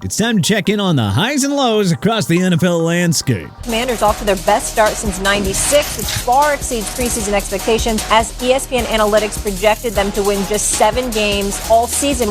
It's time to check in on the highs and lows across the NFL landscape. Commanders off to their best start since '96, which far exceeds preseason expectations as ESPN Analytics projected them to win just 7 games all season.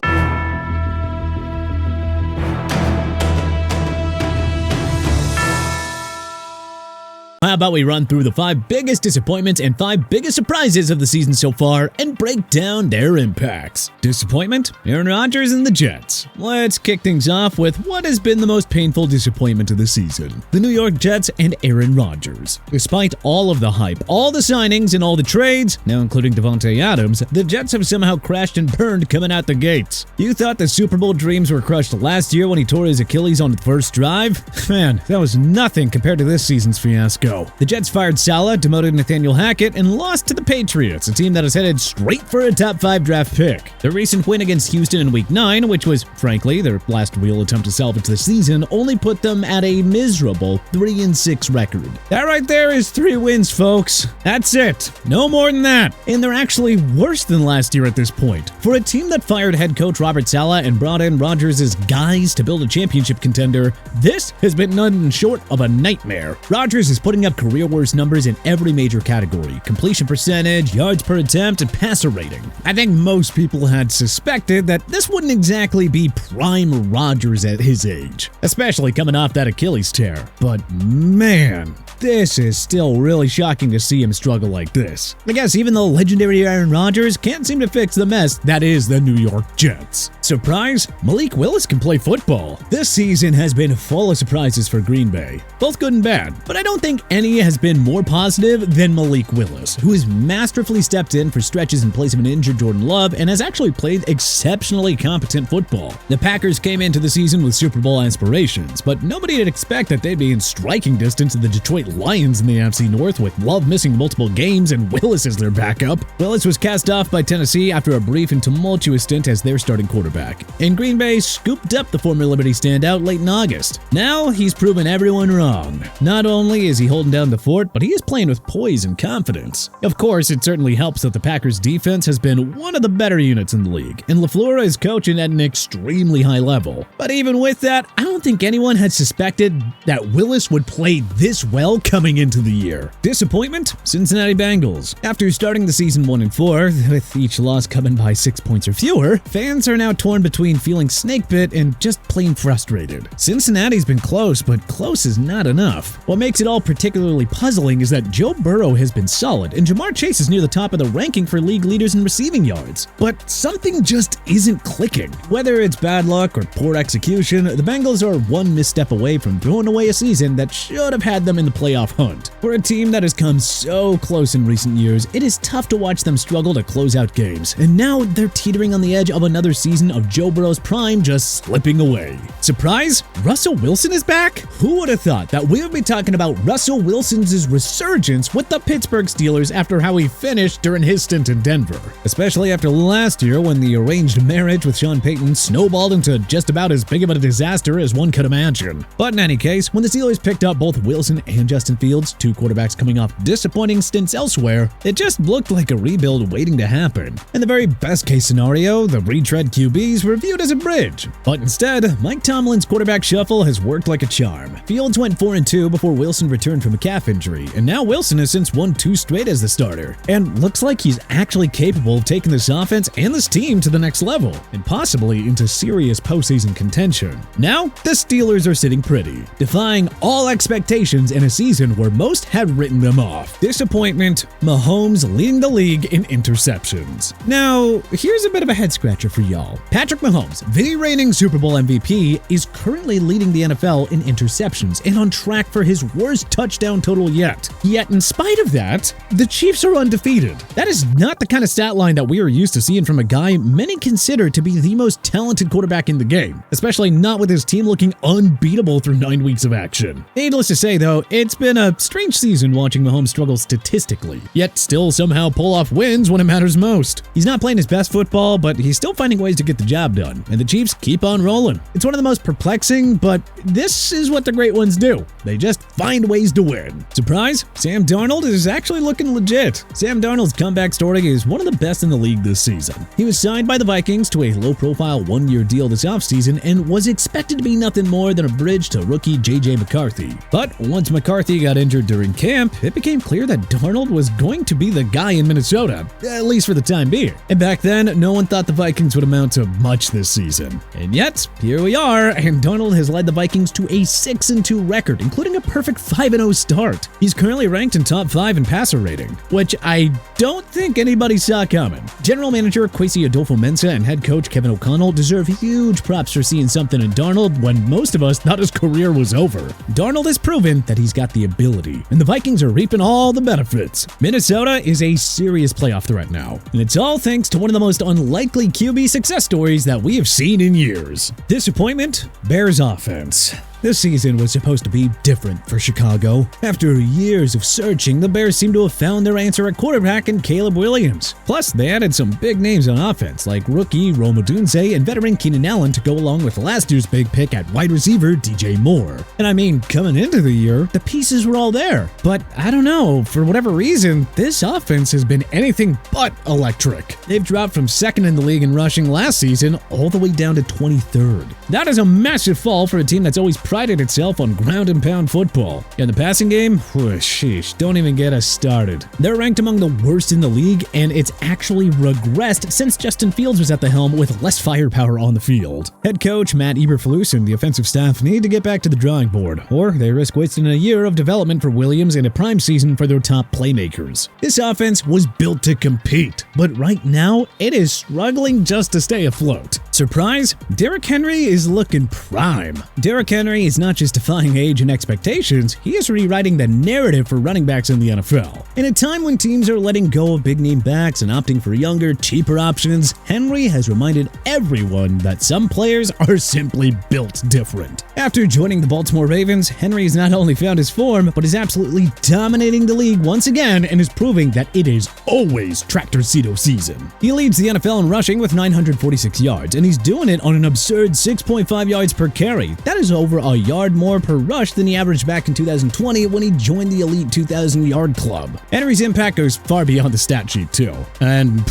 How about we run through the 5 biggest disappointments and 5 biggest surprises of the season so far and break down their impacts. Disappointment? Aaron Rodgers and the Jets. Let's kick things off with what has been the most painful disappointment of the season. The New York Jets and Aaron Rodgers. Despite all of the hype, all the signings, and all the trades, now including Davante Adams, the Jets have somehow crashed and burned coming out the gates. You thought the Super Bowl dreams were crushed last year when he tore his Achilles on the first drive? Man, that was nothing compared to this season's fiasco. The Jets fired Saleh, demoted Nathaniel Hackett, and lost to the Patriots, a team that is headed straight for a top 5 draft pick. Their recent win against Houston in Week 9, which was, frankly, their last real attempt to salvage the season, only put them at a miserable 3-6 record. That right there is 3 wins, folks. That's it. No more than that. And they're actually worse than last year at this point. For a team that fired head coach Robert Saleh and brought in Rodgers' guys to build a championship contender, this has been nothing short of a nightmare. Rodgers is putting up career worst numbers in every major category: completion percentage, yards per attempt, and passer rating. I think most people had suspected that this wouldn't exactly be prime Rodgers at his age, especially coming off that Achilles tear. But man, this is still really shocking to see him struggle like this. I guess even the legendary Aaron Rodgers can't seem to fix the mess that is the New York Jets. Surprise? Malik Willis can play football. This season has been full of surprises for Green Bay, both good and bad, but I don't think any has been more positive than Malik Willis, who has masterfully stepped in for stretches in place of an injured Jordan Love and has actually played exceptionally competent football. The Packers came into the season with Super Bowl aspirations, but nobody would expect that they'd be in striking distance of the Detroit Lions in the NFC North, with Love missing multiple games and Willis as their backup. Willis was cast off by Tennessee after a brief and tumultuous stint as their starting quarterback, and Green Bay scooped up the former Liberty standout late in August. Now he's proven everyone wrong. Not only is he holding down the fort, but he is playing with poise and confidence. Of course, it certainly helps that the Packers' defense has been one of the better units in the league, and LaFleur is coaching at an extremely high level. But even with that, I don't think anyone had suspected that Willis would play this well coming into the year. Disappointment? Cincinnati Bengals. After starting the season 1-4, with each loss coming by 6 points or fewer, fans are now torn between feeling snakebit and just plain frustrated. Cincinnati's been close, but close is not enough. What makes it all particularly puzzling is that Joe Burrow has been solid, and Jamar Chase is near the top of the ranking for league leaders in receiving yards. But something just isn't clicking. Whether it's bad luck or poor execution, the Bengals are one misstep away from throwing away a season that should have had them in the playoff hunt. For a team that has come so close in recent years, it is tough to watch them struggle to close out games, and now they're teetering on the edge of another season of Joe Burrow's prime just slipping away. Surprise? Russell Wilson is back? Who would have thought that we would be talking about Russell Wilson's resurgence with the Pittsburgh Steelers after how he finished during his stint in Denver, especially after last year when the arranged marriage with Sean Payton snowballed into just about as big of a disaster as one could imagine. But in any case, when the Steelers picked up both Wilson and Justin Fields, 2 quarterbacks coming off disappointing stints elsewhere, it just looked like a rebuild waiting to happen. In the very best case scenario, the retread QBs were viewed as a bridge. But instead, Mike Tomlin's quarterback shuffle has worked like a charm. Fields went 4-2 before Wilson returned from a calf injury, and now Wilson has since won 2 straight as the starter, and looks like he's actually capable of taking this offense and this team to the next level, and possibly into serious postseason contention. Now, the Steelers are sitting pretty, defying all expectations in a season where most had written them off. Disappointment: Mahomes leading the league in interceptions. Now, here's a bit of a head-scratcher for y'all. Patrick Mahomes, the reigning Super Bowl MVP, is currently leading the NFL in interceptions and on track for his worst touchdown total yet. Yet, in spite of that, the Chiefs are undefeated. That is not the kind of stat line that we are used to seeing from a guy many consider to be the most talented quarterback in the game, especially not with his team looking unbeatable through 9 weeks of action. Needless to say, though, it's been a strange season watching Mahomes struggle statistically, yet still somehow pull off wins when it matters most. He's not playing his best football, but he's still finding ways to get get the job done, and the Chiefs keep on rolling. It's one of the most perplexing, but this is what the great ones do. They just find ways to win. Surprise? Sam Darnold is actually looking legit. Sam Darnold's comeback story is one of the best in the league this season. He was signed by the Vikings to a low-profile one-year deal this offseason and was expected to be nothing more than a bridge to rookie J.J. McCarthy. But once McCarthy got injured during camp, it became clear that Darnold was going to be the guy in Minnesota, at least for the time being. And back then, no one thought the Vikings would amount to much this season. And yet, here we are, and Darnold has led the Vikings to a 6-2 record, including a perfect 5-0 start. He's currently ranked in top 5 in passer rating, which I don't think anybody saw coming. General manager Kwesi Adolfo-Mensah and head coach Kevin O'Connell deserve huge props for seeing something in Darnold when most of us thought his career was over. Darnold has proven that he's got the ability, and the Vikings are reaping all the benefits. Minnesota is a serious playoff threat now, and it's all thanks to one of the most unlikely QB success stories that we have seen in years. Disappointment? Bears offense. This season was supposed to be different for Chicago. After years of searching, the Bears seem to have found their answer at quarterback in Caleb Williams. Plus, they added some big names on offense, like rookie Rome Odunze and veteran Keenan Allen to go along with last year's big pick at wide receiver DJ Moore. And I mean, coming into the year, the pieces were all there. But I don't know, for whatever reason, this offense has been anything but electric. They've dropped from second in the league in rushing last season all the way down to 23rd. That is a massive fall for a team that's always prided itself on ground and pound football. In the passing game, sheesh, don't even get us started. They're ranked among the worst in the league, and it's actually regressed since Justin Fields was at the helm with less firepower on the field. Head coach Matt Eberflus and the offensive staff need to get back to the drawing board, or they risk wasting a year of development for Williams and a prime season for their top playmakers. This offense was built to compete, but right now, it is struggling just to stay afloat. Surprise? Derrick Henry is looking prime. Derrick Henry is not just defying age and expectations, he is rewriting the narrative for running backs in the NFL. In a time when teams are letting go of big-name backs and opting for younger, cheaper options, Henry has reminded everyone that some players are simply built different. After joining the Baltimore Ravens, Henry has not only found his form, but is absolutely dominating the league once again and is proving that it is always Tractorcito season. He leads the NFL in rushing with 946 yards, and he's doing it on an absurd 6.5 yards per carry. That is over a yard more per rush than he averaged back in 2020 when he joined the elite 2,000-yard club. Henry's impact goes far beyond the stat sheet too. And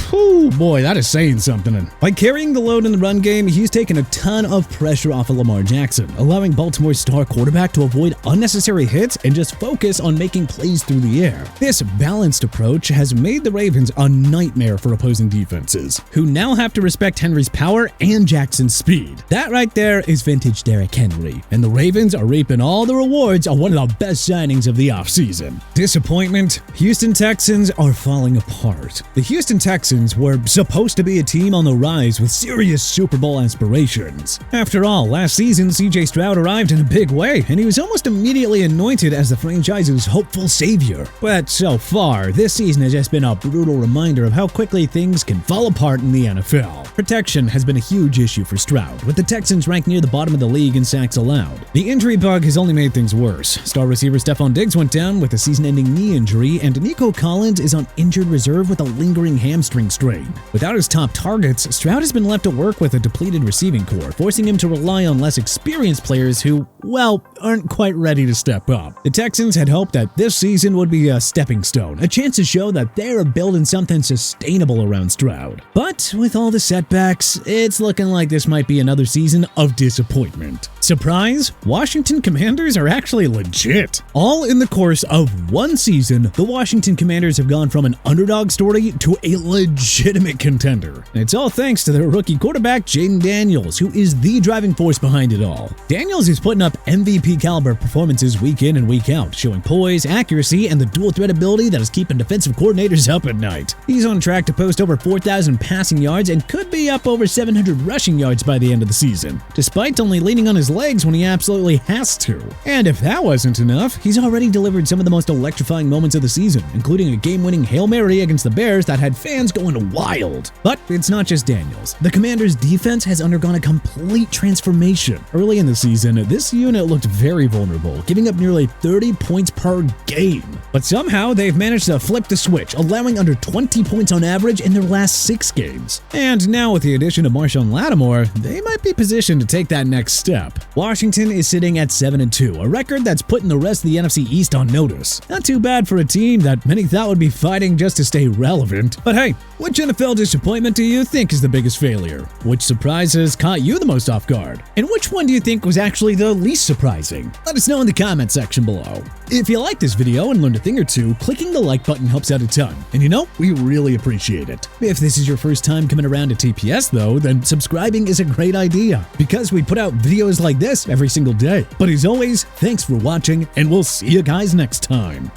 boy, that is saying something. By carrying the load in the run game, he's taken a ton of pressure off of Lamar Jackson, allowing Baltimore's star quarterback to avoid unnecessary hits and just focus on making plays through the air. This balanced approach has made the Ravens a nightmare for opposing defenses, who now have to respect Henry's power and Jackson's speed. That right there is vintage Derrick Henry, and the Ravens are reaping all the rewards of one of the best signings of the offseason. Disappointment? Houston Texans are falling apart. The Houston Texans were supposed to be a team on the rise with serious Super Bowl aspirations. After all, last season, C.J. Stroud arrived in a big way, and he was almost immediately anointed as the franchise's hopeful savior. But so far, this season has just been a brutal reminder of how quickly things can fall apart in the NFL. Protection has been a huge issue for Stroud, with the Texans ranked near the bottom of the league in sacks allowed. The injury bug has only made things worse. Star receiver Stephon Diggs went down with a season-ending knee injury, and Nico Collins is on injured reserve with a lingering hamstring strain. Without his top targets, Stroud has been left to work with a depleted receiving corps, forcing him to rely on less experienced players who, well, aren't quite ready to step up. The Texans had hoped that this season would be a stepping stone, a chance to show that they're building something sustainable around Stroud. But with all the setbacks, it's looking like this might be another season of disappointment. Surprise? Washington Commanders are actually legit. All in the course of one season, the Washington Commanders have gone from an underdog story to a legitimate contender. And it's all thanks to their rookie quarterback, Jaden Daniels, who is the driving force behind it all. Daniels is putting up MVP caliber performances week in and week out, showing poise, accuracy, and the dual threat ability that is keeping defensive coordinators up at night. He's on track to post over 4,000 passing yards and could be up over 700 rushing yards by the end of the season, despite only leaning on his legs when he absolutely has to. And if that wasn't enough, he's already delivered some of the most electrifying moments of the season, including a game-winning Hail Mary against the Bears that had fans going wild. But it's not just Daniels. The Commanders' defense has undergone a complete transformation. Early in the season, this unit looked very vulnerable, giving up nearly 30 points per game. But somehow they've managed to flip the switch, allowing under 20 points on average in their last 6 games. And now with the addition of Marshawn Lattimore, they might be positioned to take that next step. Washington is sitting at 7-2, a record that's putting the rest of the NFC East on notice. Not too bad for a team that many thought would be fighting just to stay relevant. But hey, which NFL disappointment do you think is the biggest failure? Which surprises caught you the most off guard? And which one do you think was actually the least surprising? Let us know in the comment section below. If you liked this video and learned a thing or two, clicking the like button helps out a ton. And you know, we really appreciate it. If this is your first time coming around to TPS though, then subscribing is a great idea because we put out videos like this every single day. But as always, thanks for watching and we'll see you guys next time.